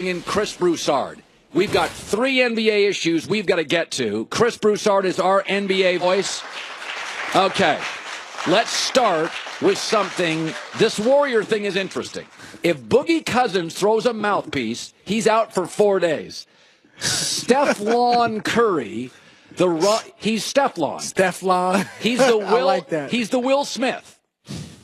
in Chris Broussard. We've got 3 NBA issues we've got to get to. Chris Broussard is our NBA voice. Okay, let's start with something. This Warrior thing is interesting. If Boogie Cousins throws a mouthpiece, he's out for 4 days. Stephlon Curry, he's Stephlon. Stephlon. He's the Will. I like that. He's the Will Smith.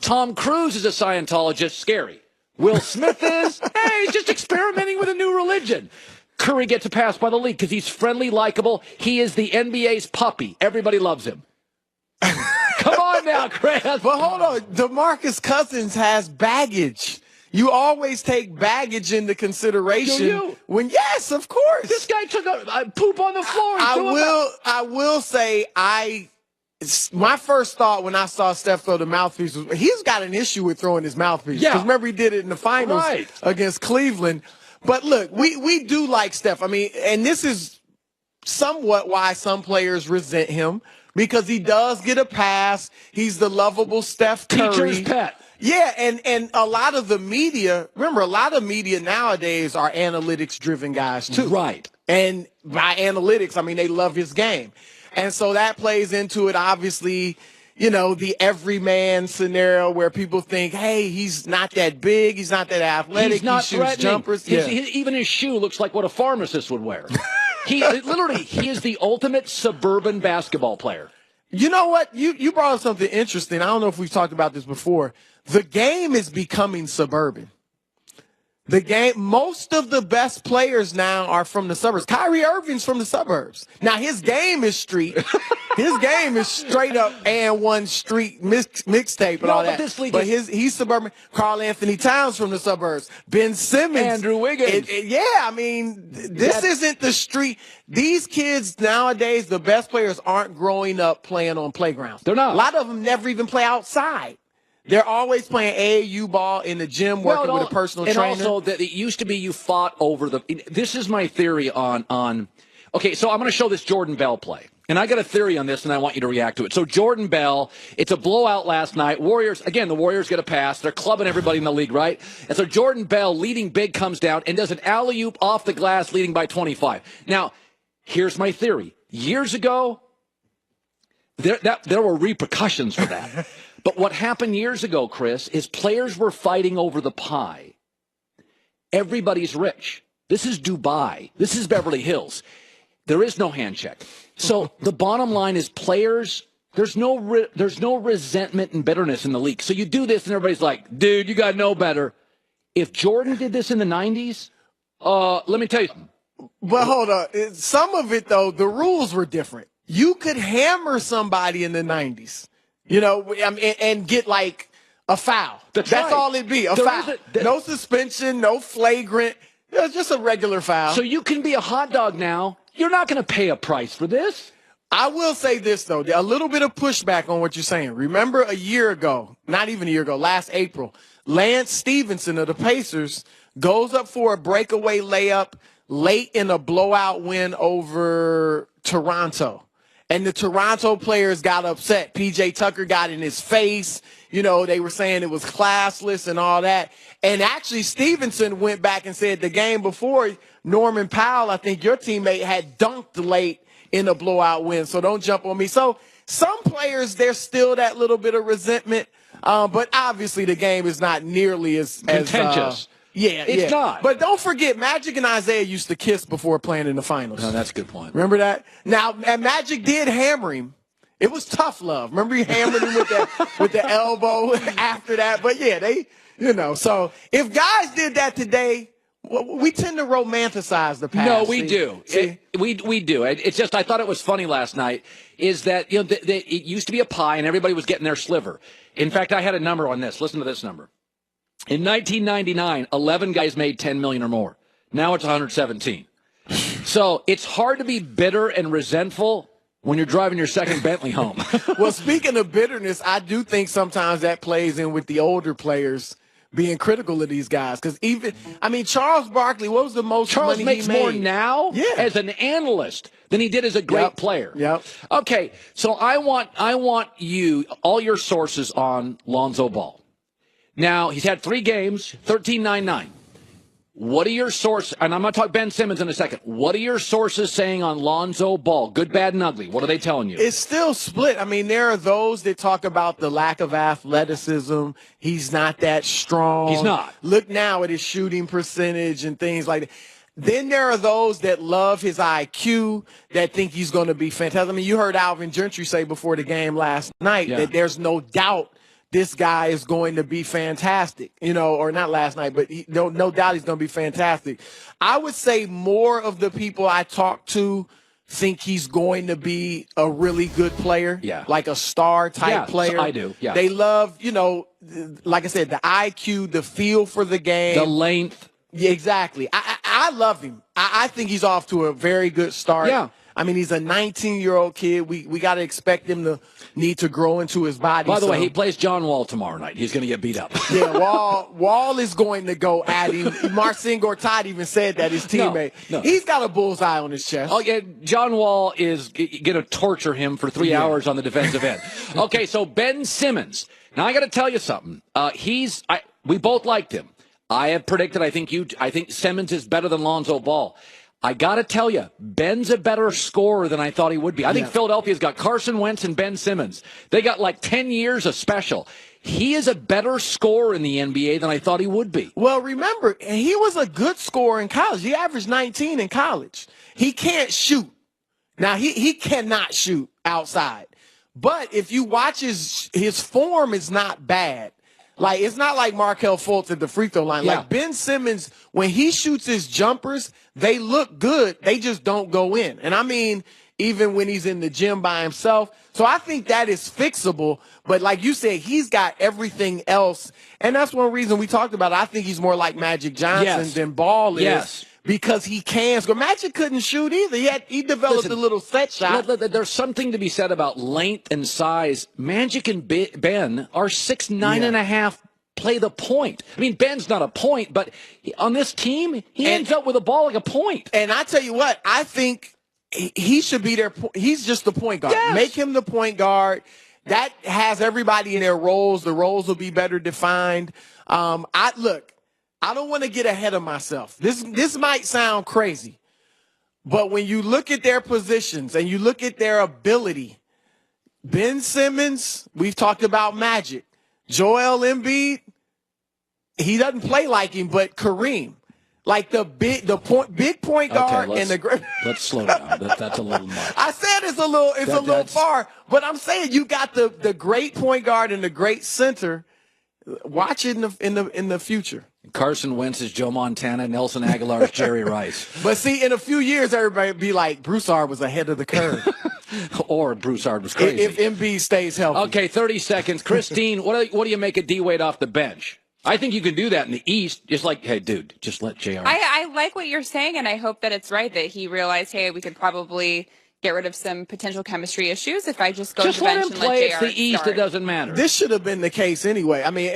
Tom Cruise is a Scientologist. Scary. Will Smith is, hey, he's just experimenting with a new religion. Curry gets a pass by the league because he's friendly, likable. He is the NBA's puppy. Everybody loves him. Come on now, Chris. But hold on. DeMarcus Cousins has baggage. You always take baggage into consideration. Do you? Yes, of course. This guy took a poop on the floor. I will say my first thought when I saw Steph throw the mouthpiece was he's got an issue with throwing his mouthpiece. Yeah. Because remember he did it in the finals against Cleveland. But look, we do like Steph. I mean, and this is somewhat why some players resent him because he does get a pass. He's the lovable Steph Curry. Teacher's pet. Yeah, and a lot of the media, remember, a lot of media nowadays are analytics-driven guys, too. Right. And by analytics, I mean they love his game. And so that plays into it, obviously, you know, the everyman scenario where people think, hey, he's not that big, he's not that athletic, he's not he shoots jumpers. Even his shoe looks like what a pharmacist would wear. He is the ultimate suburban basketball player. You know what? You brought up something interesting. I don't know if we've talked about this before. The game is becoming suburban. Most of the best players now are from the suburbs. Kyrie Irving's from the suburbs. Now, his game is street. His game is straight up and one street mixtape and all that. But he's suburban. Karl Anthony Towns from the suburbs. Ben Simmons. Andrew Wiggins. I mean, this isn't the street. These kids nowadays, the best players aren't growing up playing on playgrounds. They're not. A lot of them never even play outside. They're always playing AAU ball in the gym, working with a personal trainer. And also, that it used to be you fought over the. This is my theory on. Okay, so I'm going to show this Jordan Bell play. And I got a theory on this, and I want you to react to it. So Jordan Bell, it's a blowout last night. The Warriors get a pass. They're clubbing everybody in the league, right? And so Jordan Bell, leading big, comes down and does an alley-oop off the glass, leading by 25. Now, here's my theory. Years ago, there were repercussions for that. But what happened years ago, Chris, is players were fighting over the pie. Everybody's rich. This is Dubai. This is Beverly Hills. There is no hand check. So the bottom line is players, there's no resentment and bitterness in the league. So you do this and everybody's like, dude, you got to know better. If Jordan did this in the 90s, let me tell you something. But hold on. Some of it, though, the rules were different. You could hammer somebody in the 90s. You know, and get like a foul. That's right. All it'd be, a foul. No suspension, no flagrant. Just a regular foul. So you can be a hot dog now. You're not going to pay a price for this. I will say this, though. A little bit of pushback on what you're saying. Remember a year ago, not even a year ago, last April, Lance Stevenson of the Pacers goes up for a breakaway layup late in a blowout win over Toronto. And the Toronto players got upset. P.J. Tucker got in his face. You know, they were saying it was classless and all that. And actually, Stevenson went back and said the game before, Norman Powell, I think your teammate, had dunked late in a blowout win. So don't jump on me. So some players, there's still that little bit of resentment. But obviously, the game is not nearly as contentious. It's not. But don't forget, Magic and Isiah used to kiss before playing in the finals. No, that's a good point. Remember that? Now, and Magic did hammer him. It was tough love. Remember he hammered him with the elbow after that? But yeah, so if guys did that today, we tend to romanticize the past. No, we do. We do. It's just, I thought it was funny last night, is that, it used to be a pie and everybody was getting their sliver. In fact, I had a number on this. Listen to this number. In 1999, 11 guys made $10 million or more. Now it's 117. So it's hard to be bitter and resentful when you're driving your second Bentley home. Well, speaking of bitterness, I do think sometimes that plays in with the older players being critical of these guys. Because Charles Barkley, what was the most money he made? Charles makes more now as an analyst than he did as a great player. Yep. Okay, so I want you, all your sources on Lonzo Ball. Now, he's had 3 games, 13-9-9. What are your sources? And I'm going to talk Ben Simmons in a second. What are your sources saying on Lonzo Ball? Good, bad, and ugly. What are they telling you? It's still split. I mean, there are those that talk about the lack of athleticism. He's not that strong. He's not. Look now at his shooting percentage and things like that. Then there are those that love his IQ, that think he's going to be fantastic. I mean, you heard Alvin Gentry say before the game last night that there's no doubt this guy is going to be fantastic, or not last night, but no doubt he's going to be fantastic. I would say more of the people I talk to think he's going to be a really good player, like a star type player. I do. Yeah. They love, like I said, the IQ, the feel for the game, the length. Yeah, exactly. I love him. I think he's off to a very good start. Yeah. I mean, he's a 19-year-old kid. We got to expect him to need to grow into his body. By the way, he plays John Wall tomorrow night. He's going to get beat up. Yeah, Wall is going to go at him. Marcin Gortat even said that, his teammate. No. He's got a bullseye on his chest. Oh, yeah, John Wall is going to torture him for 3 hours on the defensive end. Okay, so Ben Simmons. Now, I got to tell you something. We both liked him. I have predicted, I think Simmons is better than Lonzo Ball. I got to tell you, Ben's a better scorer than I thought he would be. I think Philadelphia's got Carson Wentz and Ben Simmons. They got like 10 years of special. He is a better scorer in the NBA than I thought he would be. Well, remember, he was a good scorer in college. He averaged 19 in college. He can't shoot. Now, he cannot shoot outside. But if you watch his form is not bad. Like, it's not like Markelle Fultz at the free throw line. Like, Ben Simmons, when he shoots his jumpers, they look good. They just don't go in. And I mean, even when he's in the gym by himself. So I think that is fixable. But like you said, he's got everything else. And that's one reason we talked about it. I think he's more like Magic Johnson than Ball is. Yes. Because he can score. Magic couldn't shoot either. He developed a little set shot. There's something to be said about length and size. Magic and Ben are 6'9" and a half. Play the point. I mean, Ben's not a point, but on this team, he ends up with a ball like a point. And I tell you what, I think he should be there. He's just the point guard. Yes. Make him the point guard. That has everybody in their roles. The roles will be better defined. I don't want to get ahead of myself. This might sound crazy, but when you look at their positions and you look at their ability, Ben Simmons, we've talked about Magic. Joel Embiid, he doesn't play like him, but Kareem. Like the big point guard and the great. Let's slow down. That's a little much. I said it's a little far, but I'm saying you got the great point guard and the great center. Watch it in the future. Carson Wentz is Joe Montana, Nelson Aguilar is Jerry Rice. But see, in a few years, everybody be like, Broussard was ahead of the curve. Or Broussard was crazy. If Embiid stays healthy. Okay, 30 seconds. Christine, what do you make of D-Wade off the bench? I think you can do that in the East. Just like, hey, dude, just let JR. I like what you're saying, and I hope that it's right, that he realized, hey, we could probably get rid of some potential chemistry issues if I just go to the bench and let JR play. It's the East. It doesn't matter. This should have been the case anyway. I mean,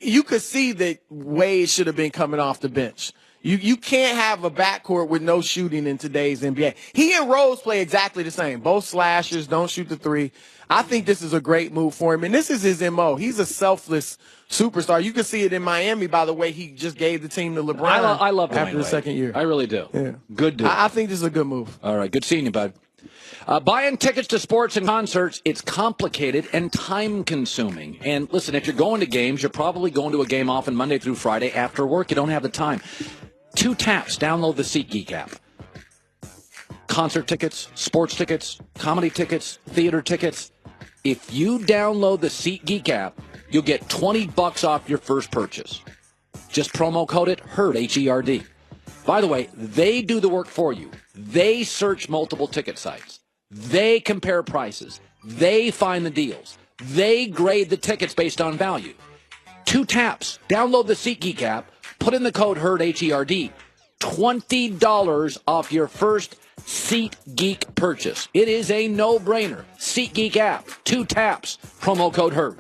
you could see that Wade should have been coming off the bench. You can't have a backcourt with no shooting in today's NBA. He and Rose play exactly the same. Both slashers, don't shoot the three. I think this is a great move for him, and this is his MO. He's a selfless superstar. You can see it in Miami by the way he just gave the team to LeBron. I love Dwyane after the second year. I really do. Yeah. Good dude. I think this is a good move. All right, good seeing you, bud. Buying tickets to sports and concerts, it's complicated and time-consuming. And listen, if you're going to games, you're probably going to a game often Monday through Friday after work. You don't have the time. 2 taps. Download the SeatGeek app. Concert tickets, sports tickets, comedy tickets, theater tickets. If you download the SeatGeek app, you'll get $20 off your first purchase. Just promo code it, HERD, H-E-R-D. By the way, they do the work for you. They search multiple ticket sites. They compare prices. They find the deals. They grade the tickets based on value. 2 taps. Download the SeatGeek app. Put in the code HERD, H-E-R-D. $20 off your first SeatGeek purchase. It is a no-brainer. SeatGeek app. 2 taps. Promo code HERD.